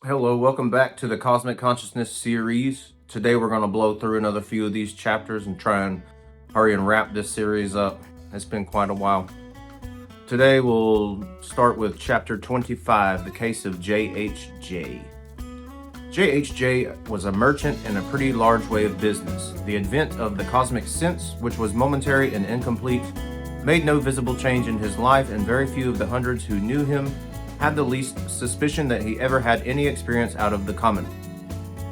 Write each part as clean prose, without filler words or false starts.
Hello, welcome back to the Cosmic Consciousness series. Today we're going to blow through another few of these chapters and try and hurry and wrap this series up. It's been quite a while. Today we'll start with chapter 25, the case of J.H.J. J.H.J. was a merchant in a pretty large way of business. The advent of the cosmic sense, which was momentary and incomplete, made no visible change in his life, and very few of the hundreds who knew him had the least suspicion that he ever had any experience out of the common.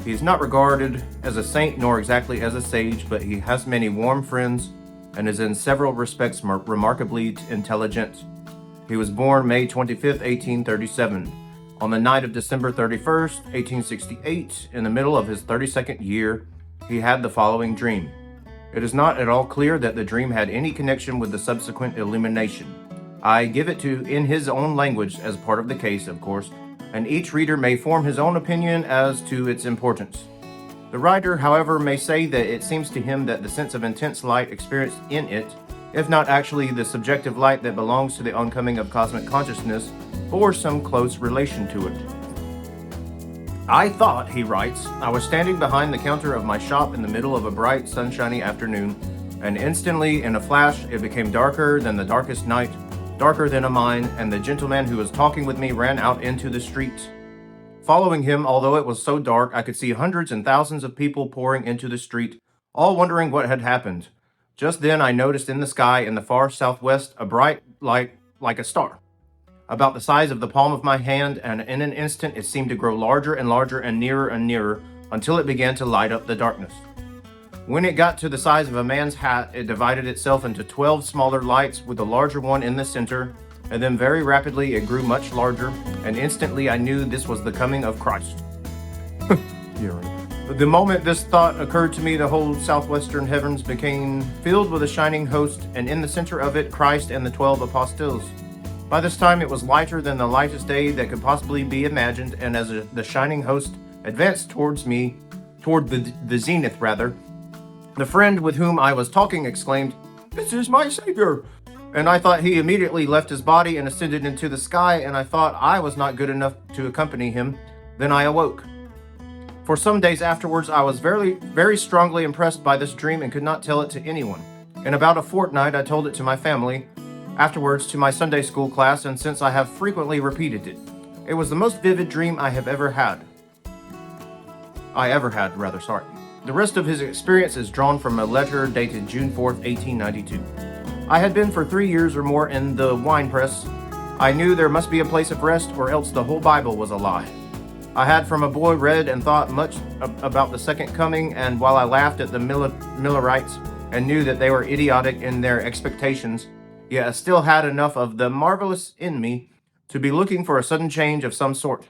He is not regarded as a saint nor exactly as a sage, but he has many warm friends and is in several respects remarkably intelligent. He was born May 25, 1837. On the night of December 31st, 1868, in the middle of his 32nd year, he had the following dream. It is not at all clear that the dream had any connection with the subsequent illumination. I give it to in his own language as part of the case, of course, and each reader may form his own opinion as to its importance. The writer, however, may say that it seems to him that the sense of intense light experienced in it, if not actually the subjective light that belongs to the oncoming of cosmic consciousness, bore some close relation to it. I thought, he writes, I was standing behind the counter of my shop in the middle of a bright, sunshiny afternoon, and instantly, in a flash, it became darker than the darkest night, darker than a mine, and the gentleman who was talking with me ran out into the street. Following him, although it was so dark, I could see hundreds and thousands of people pouring into the street, all wondering what had happened. Just then I noticed in the sky in the far southwest a bright light like a star, about the size of the palm of my hand, and in an instant it seemed to grow larger and larger and nearer until it began to light up the darkness. When it got to the size of a man's hat, it divided itself into 12 smaller lights with a larger one in the center, and then very rapidly it grew much larger, and instantly I knew this was the coming of Christ. The moment this thought occurred to me, the whole southwestern heavens became filled with a shining host, and in the center of it Christ and the 12 apostles. By this time it was lighter than the lightest day that could possibly be imagined, and as the shining host advanced towards me, toward the zenith rather, the friend with whom I was talking exclaimed, "This is my Savior!" And I thought he immediately left his body and ascended into the sky, and I thought I was not good enough to accompany him. Then I awoke. For some days afterwards, I was very, very strongly impressed by this dream and could not tell it to anyone. In about a fortnight, I told it to my family, afterwards to my Sunday school class, and since I have frequently repeated it. It was the most vivid dream I ever had. The rest of his experience is drawn from a letter dated June 4th, 1892. I had been for 3 years or more in the wine press. I knew there must be a place of rest, or else the whole Bible was a lie. I had from a boy read and thought much about the second coming, and while I laughed at the Millerites and knew that they were idiotic in their expectations, yet I still had enough of the marvelous in me to be looking for a sudden change of some sort.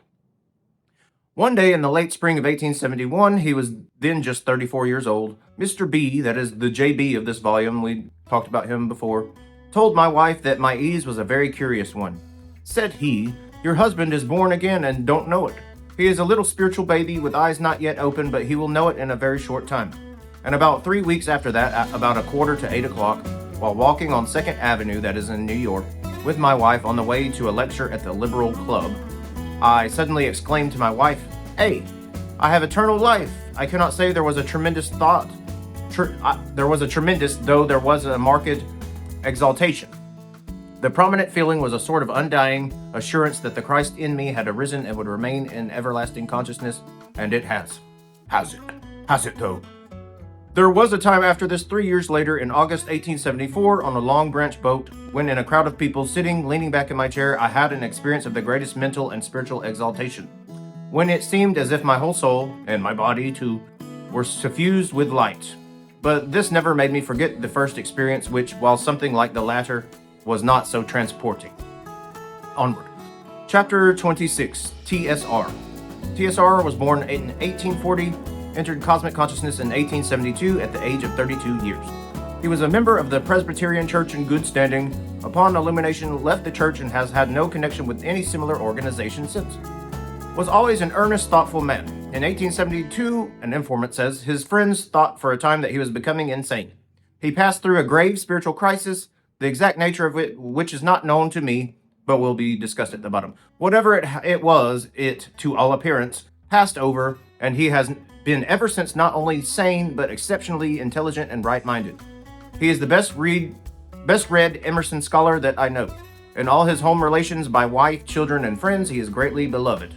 One day in the late spring of 1871, he was then just 34 years old, Mr. B, that is the JB of this volume, we talked about him before, told my wife that my ease was a very curious one. Said he, "Your husband is born again and don't know it. He is a little spiritual baby with eyes not yet open, but he will know it in a very short time." And about 3 weeks after that, at about 7:45, while walking on 2nd Avenue, that is in New York, with my wife on the way to a lecture at the Liberal Club, I suddenly exclaimed to my wife, "Hey, I have eternal life." I cannot say there was a tremendous thought. There was a tremendous, though there was a marked exaltation. The prominent feeling was a sort of undying assurance that the Christ in me had arisen and would remain in everlasting consciousness, and it has. Has it? Has it, though? There was a time after this, 3 years later, in August 1874, on a Long Branch boat, when in a crowd of people sitting, leaning back in my chair, I had an experience of the greatest mental and spiritual exaltation, when it seemed as if my whole soul, and my body too, were suffused with light. But this never made me forget the first experience, which, while something like the latter, was not so transporting. Onward. Chapter 26, TSR. TSR was born in 1840, entered cosmic consciousness in 1872 at the age of 32 years. He was a member of the Presbyterian Church in good standing. Upon illumination, left the church and has had no connection with any similar organization since. Was always an earnest, thoughtful man. In 1872, an informant says, his friends thought for a time that he was becoming insane. He passed through a grave spiritual crisis, the exact nature of it which is not known to me, but will be discussed at the bottom. Whatever it was, it, to all appearance, passed over, and he has been ever since not only sane, but exceptionally intelligent and right-minded. He is the best read Emerson scholar that I know. In all his home relations by wife, children, and friends, he is greatly beloved.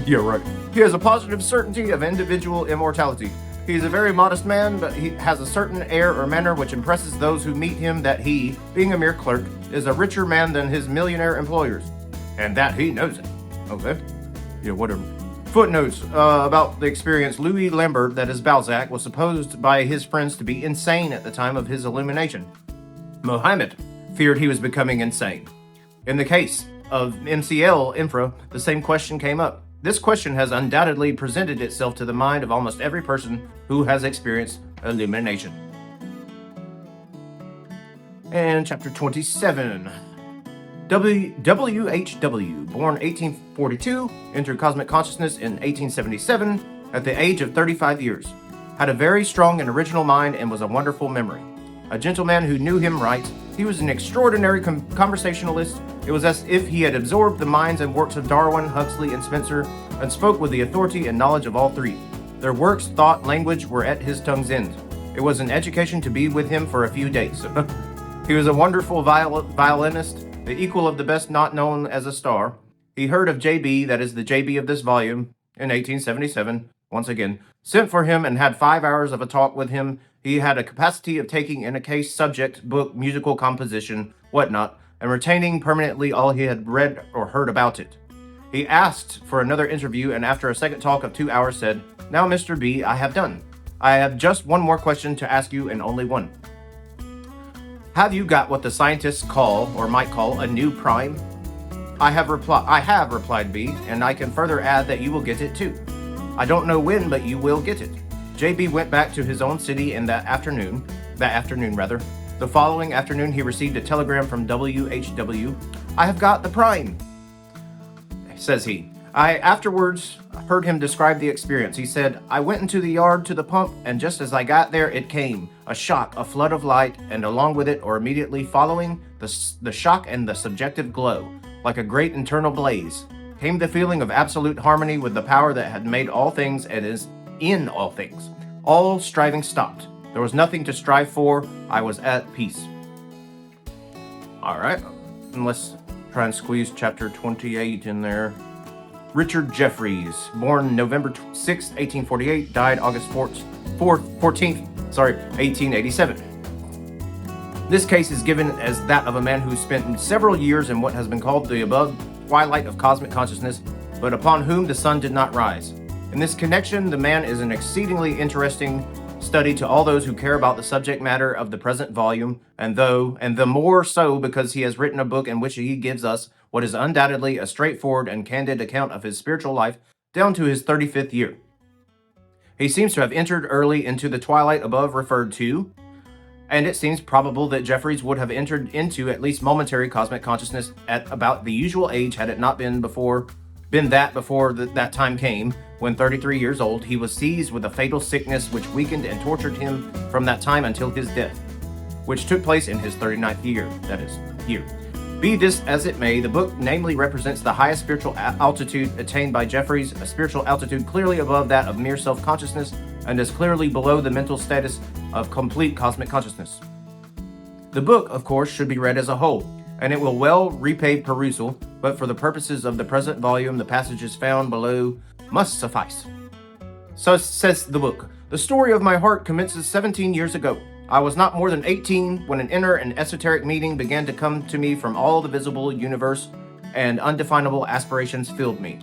Yeah, right. He has a positive certainty of individual immortality. He is a very modest man, but he has a certain air or manner which impresses those who meet him that he, being a mere clerk, is a richer man than his millionaire employers. And that he knows it. Okay. Yeah, whatever. Footnotes about the experience. Louis Lambert, that is Balzac, was supposed by his friends to be insane at the time of his illumination. Mohammed feared he was becoming insane. In the case of MCL Infra, the same question came up. This question has undoubtedly presented itself to the mind of almost every person who has experienced illumination. And chapter 27. W.H.W., born 1842, entered cosmic consciousness in 1877 at the age of 35 years. Had a very strong and original mind and was a wonderful memory. A gentleman who knew him right. He was an extraordinary conversationalist. It was as if he had absorbed the minds and works of Darwin, Huxley, and Spencer, and spoke with the authority and knowledge of all three. Their works, thought, language were at his tongue's end. It was an education to be with him for a few days. He was a wonderful violinist, the equal of the best not known as a star. He heard of J.B., that is the J.B. of this volume, in 1877, once again, sent for him and had 5 hours of a talk with him. He had a capacity of taking in a case, subject, book, musical composition, whatnot, and retaining permanently all he had read or heard about it. He asked for another interview, and after a second talk of 2 hours said, "Now, Mr. B, I have done. I have just one more question to ask you, and only one. Have you got what the scientists call, or might call, a new prime?" I have, replied B, and I can further add that you will get it too. I don't know when, but you will get it. J.B. went back to his own city in that afternoon. The following afternoon, he received a telegram from W.H.W. "I have got the prime," says he. I afterwards heard him describe the experience. He said, "I went into the yard to the pump, and just as I got there, it came. A shock, a flood of light, and along with it, or immediately following, the shock and the subjective glow, like a great internal blaze, came the feeling of absolute harmony with the power that had made all things and is in all things. All striving stopped. There was nothing to strive for. I was at peace." All right, and let's try and squeeze chapter 28 in there. Richard Jeffries, born November 6, 1848, died August 14th, 1887. This case is given as that of a man who spent several years in what has been called the above twilight of cosmic consciousness, but upon whom the sun did not rise. In this connection, the man is an exceedingly interesting study to all those who care about the subject matter of the present volume, and the more so because he has written a book in which he gives us what is undoubtedly a straightforward and candid account of his spiritual life down to his 35th year. He seems to have entered early into the twilight above referred to, and it seems probable that Jeffries would have entered into at least momentary cosmic consciousness at about the usual age had it not been before that time came. When 33 years old, he was seized with a fatal sickness which weakened and tortured him from that time until his death, which took place in his 39th year, Be this as it may, the book namely represents the highest spiritual altitude attained by Jeffries, a spiritual altitude clearly above that of mere self-consciousness and is clearly below the mental status of complete cosmic consciousness. The book, of course, should be read as a whole, and it will well repay perusal, but for the purposes of the present volume, the passages found below must suffice. So says the book. The story of my heart commences 17 years ago. I was not more than 18 when an inner and esoteric meaning began to come to me from all the visible universe, and undefinable aspirations filled me.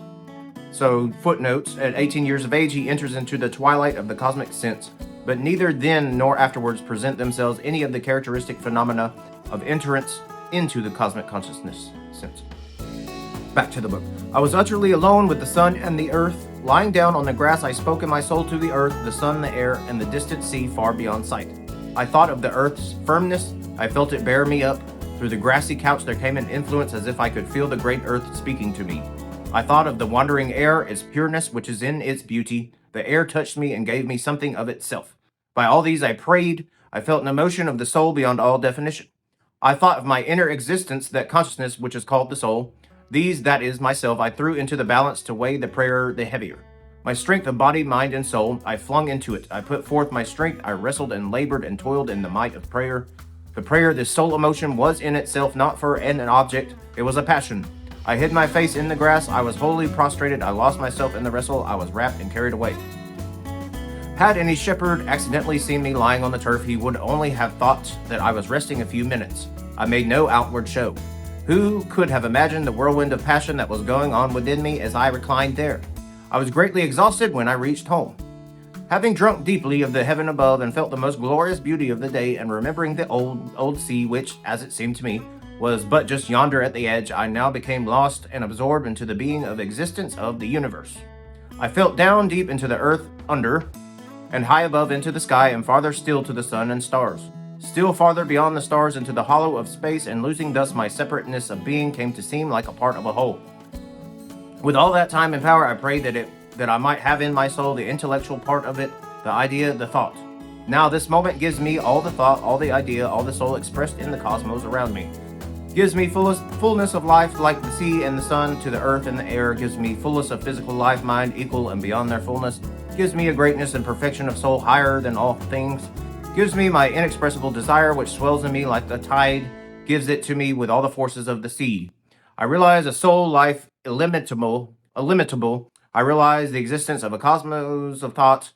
So, footnotes, at 18 years of age, he enters into the twilight of the cosmic sense, but neither then nor afterwards present themselves any of the characteristic phenomena of entrance into the cosmic consciousness sense. Back to the book. I was utterly alone with the sun and the earth. Lying down on the grass, I spoke in my soul to the earth, the sun, the air, and the distant sea far beyond sight. I thought of the earth's firmness. I felt it bear me up. Through the grassy couch there came an influence as if I could feel the great earth speaking to me. I thought of the wandering air, its pureness which is in its beauty. The air touched me and gave me something of itself. By all these I prayed. I felt an emotion of the soul beyond all definition. I thought of my inner existence, that consciousness which is called the soul. These, that is, myself, I threw into the balance to weigh the prayer the heavier. My strength of body, mind, and soul, I flung into it. I put forth my strength. I wrestled and labored and toiled in the might of prayer. The prayer, this soul emotion, was in itself not for an object. It was a passion. I hid my face in the grass. I was wholly prostrated. I lost myself in the wrestle. I was wrapped and carried away. Had any shepherd accidentally seen me lying on the turf, he would only have thought that I was resting a few minutes. I made no outward show. Who could have imagined the whirlwind of passion that was going on within me as I reclined there? I was greatly exhausted when I reached home. Having drunk deeply of the heaven above and felt the most glorious beauty of the day, and remembering the old sea, which, as it seemed to me, was but just yonder at the edge, I now became lost and absorbed into the being of existence of the universe. I felt down deep into the earth under, and high above into the sky, and farther still to the sun and stars. Still farther beyond the stars into the hollow of space, and losing thus my separateness of being, came to seem like a part of a whole. With all that time and power, I prayed that I might have in my soul the intellectual part of it, the idea, the thought. Now this moment gives me all the thought, all the idea, all the soul expressed in the cosmos around me. Gives me fullness of life like the sea and the sun to the earth and the air. Gives me fullness of physical life, mind, equal and beyond their fullness. Gives me a greatness and perfection of soul higher than all things. Gives me my inexpressible desire, which swells in me like the tide. Gives it to me with all the forces of the sea. I realize a soul life illimitable. I realize the existence of a cosmos of thought.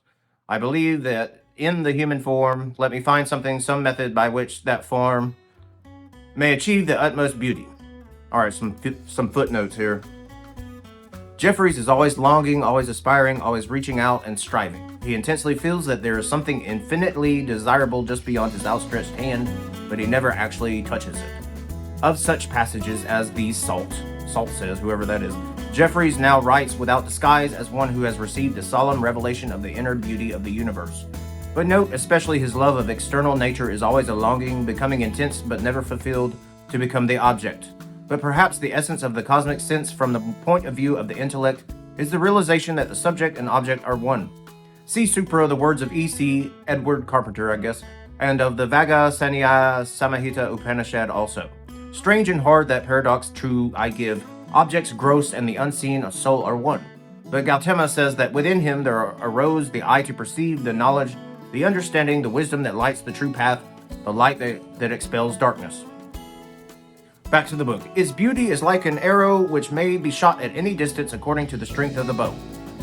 I believe that in the human form, let me find some method by which that form may achieve the utmost beauty. All right, some footnotes here. Jeffries is always longing, always aspiring, always reaching out and striving. He intensely feels that there is something infinitely desirable just beyond his outstretched hand, but he never actually touches it. Of such passages as these, Salt says, whoever that is, Jeffries now writes without disguise as one who has received a solemn revelation of the inner beauty of the universe. But note, especially his love of external nature is always a longing, becoming intense but never fulfilled, to become the object. But perhaps the essence of the cosmic sense from the point of view of the intellect is the realization that the subject and object are one. See supra the words of E.C. Edward Carpenter, and of the Vagga Sanya Samahita Upanishad also. Strange and hard that paradox, true I give, objects gross and the unseen of soul are one. But Gautama says that within him there arose the eye to perceive, the knowledge, the understanding, the wisdom that lights the true path, the light that expels darkness. Back to the book. Its beauty is like an arrow which may be shot at any distance according to the strength of the bow.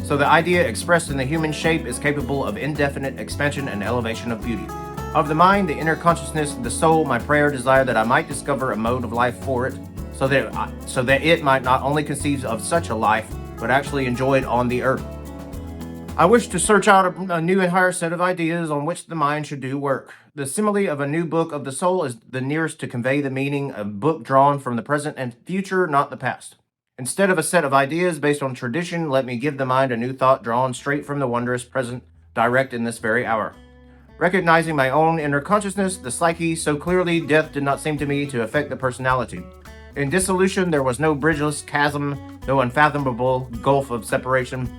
So the idea expressed in the human shape is capable of indefinite expansion and elevation of beauty. Of the mind, the inner consciousness, the soul, my prayer desire that I might discover a mode of life for it, so that it might not only conceive of such a life, but actually enjoy it on the earth. I wish to search out a new and higher set of ideas on which the mind should do work. The simile of a new book of the soul is the nearest to convey the meaning of a book drawn from the present and future, not the past. Instead of a set of ideas based on tradition, let me give the mind a new thought drawn straight from the wondrous present, direct in this very hour. Recognizing my own inner consciousness, the psyche, so clearly, death did not seem to me to affect the personality. In dissolution, there was no bridgeless chasm, no unfathomable gulf of separation.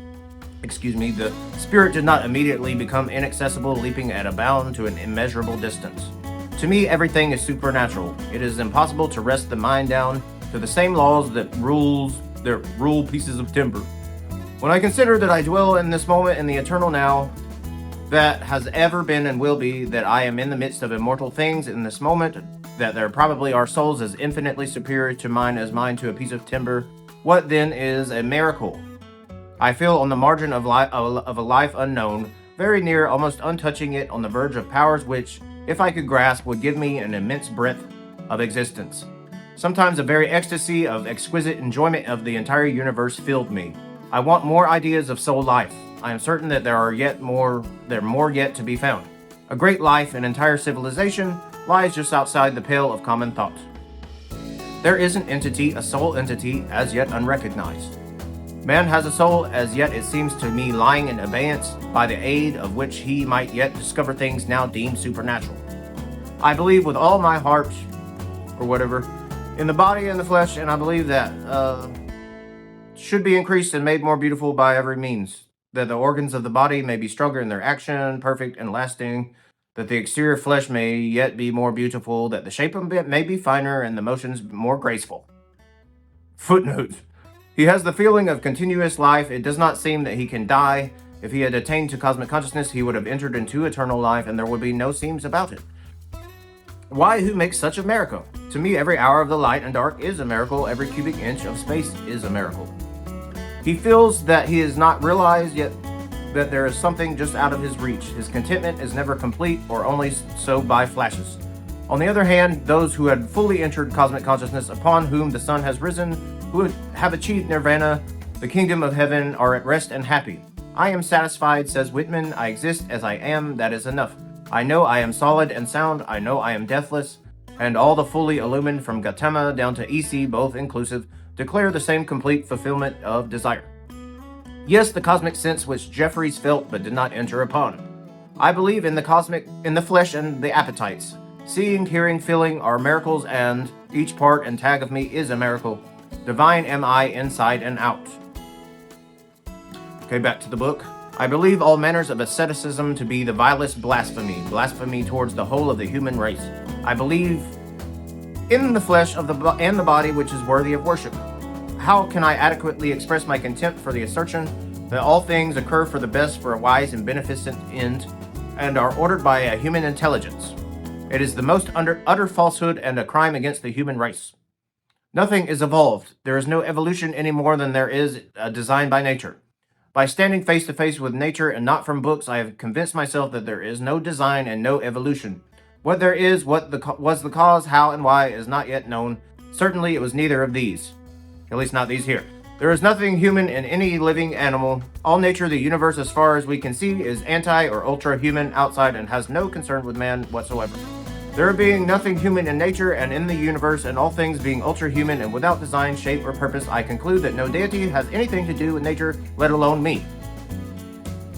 The spirit did not immediately become inaccessible, leaping at a bound to an immeasurable distance. To me, everything is supernatural. It is impossible to wrest the mind down to the same laws that rule pieces of timber. When I consider that I dwell in this moment in the eternal now, that has ever been and will be, that I am in the midst of immortal things in this moment, that there probably are souls as infinitely superior to mine as mine to a piece of timber, what then is a miracle? I feel on the margin of a life unknown, very near, almost untouching it, on the verge of powers which, if I could grasp, would give me an immense breadth of existence. Sometimes a very ecstasy of exquisite enjoyment of the entire universe filled me. I want more ideas of soul life. I am certain that there are more yet to be found. A great life, an entire civilization, lies just outside the pale of common thought. There is an entity, a soul entity, as yet unrecognized. Man has a soul, as yet it seems to me lying in abeyance, by the aid of which he might yet discover things now deemed supernatural. I believe with all my heart, or whatever, in the body and the flesh, and I believe that should be increased and made more beautiful by every means, that the organs of the body may be stronger in their action, perfect and lasting, that the exterior flesh may yet be more beautiful, that the shape of it may be finer, and the motions more graceful. Footnote. He has the feeling of continuous life. It does not seem that he can die. If he had attained to cosmic consciousness, he would have entered into eternal life, and there would be no seams about it. Why, who makes such a miracle? To me, every hour of the light and dark is a miracle. Every cubic inch of space is a miracle. He feels that he has not realized yet that there is something just out of his reach. His contentment is never complete, or only so by flashes. On the other hand, those who had fully entered cosmic consciousness, upon whom the sun has risen, who have achieved nirvana, the kingdom of heaven, are at rest and happy. I am satisfied, says Whitman. I exist as I am. That is enough. I know I am solid and sound. I know I am deathless. And all the fully illumined from Gautama down to EC, both inclusive, declare the same complete fulfillment of desire. Yes, the cosmic sense which Jeffries felt but did not enter upon. I believe in the flesh and the appetites. Seeing, hearing, feeling are miracles, and each part and tag of me is a miracle. Divine am I inside and out. Okay, back to the book. I believe all manners of asceticism to be the vilest blasphemy towards the whole of the human race. I believe in the flesh and the body which is worthy of worship. How can I adequately express my contempt for the assertion that all things occur for the best, for a wise and beneficent end, and are ordered by a human intelligence? It is the most utter falsehood and a crime against the human race. Nothing is evolved. There is no evolution any more than there is a design by nature. By standing face to face with nature and not from books, I have convinced myself that there is no design and no evolution. What there is, was the cause, how and why, is not yet known. Certainly it was neither of these. At least not these here. There is nothing human in any living animal. All nature, the universe as far as we can see, is anti or ultra-human outside and has no concern with man whatsoever. There being nothing human in nature and in the universe, and all things being ultra-human and without design, shape, or purpose, I conclude that no deity has anything to do with nature, let alone me.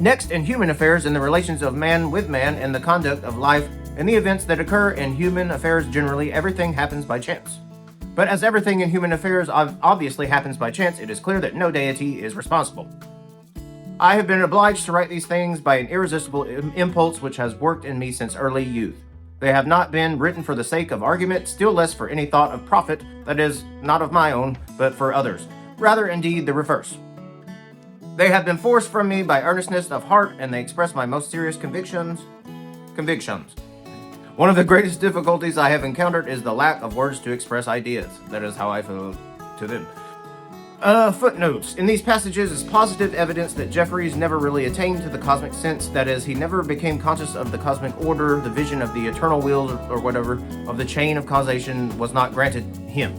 Next, in human affairs, in the relations of man with man, in the conduct of life, in the events that occur in human affairs generally, everything happens by chance. But as everything in human affairs obviously happens by chance, it is clear that no deity is responsible. I have been obliged to write these things by an irresistible impulse which has worked in me since early youth. They have not been written for the sake of argument, still less for any thought of profit, that is, not of my own, but for others. Rather, indeed, the reverse. They have been forced from me by earnestness of heart, and they express my most serious convictions. One of the greatest difficulties I have encountered is the lack of words to express ideas. That is how I feel to them. Footnotes. In these passages is positive evidence that Jeffries never really attained to the cosmic sense. That is, he never became conscious of the cosmic order, the vision of the eternal wheels or whatever, of the chain of causation was not granted him.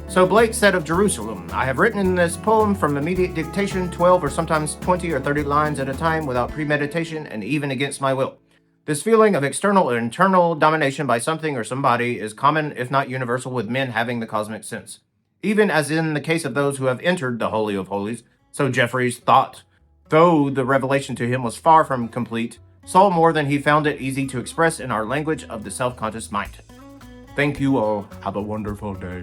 So Blake said of Jerusalem, I have written in this poem from immediate dictation 12 or sometimes 20 or 30 lines at a time without premeditation and even against my will. This feeling of external or internal domination by something or somebody is common, if not universal, with men having the cosmic sense. Even as in the case of those who have entered the Holy of Holies, so Jeffries thought, though the revelation to him was far from complete, saw more than he found it easy to express in our language of the self-conscious mind. Thank you all. Have a wonderful day.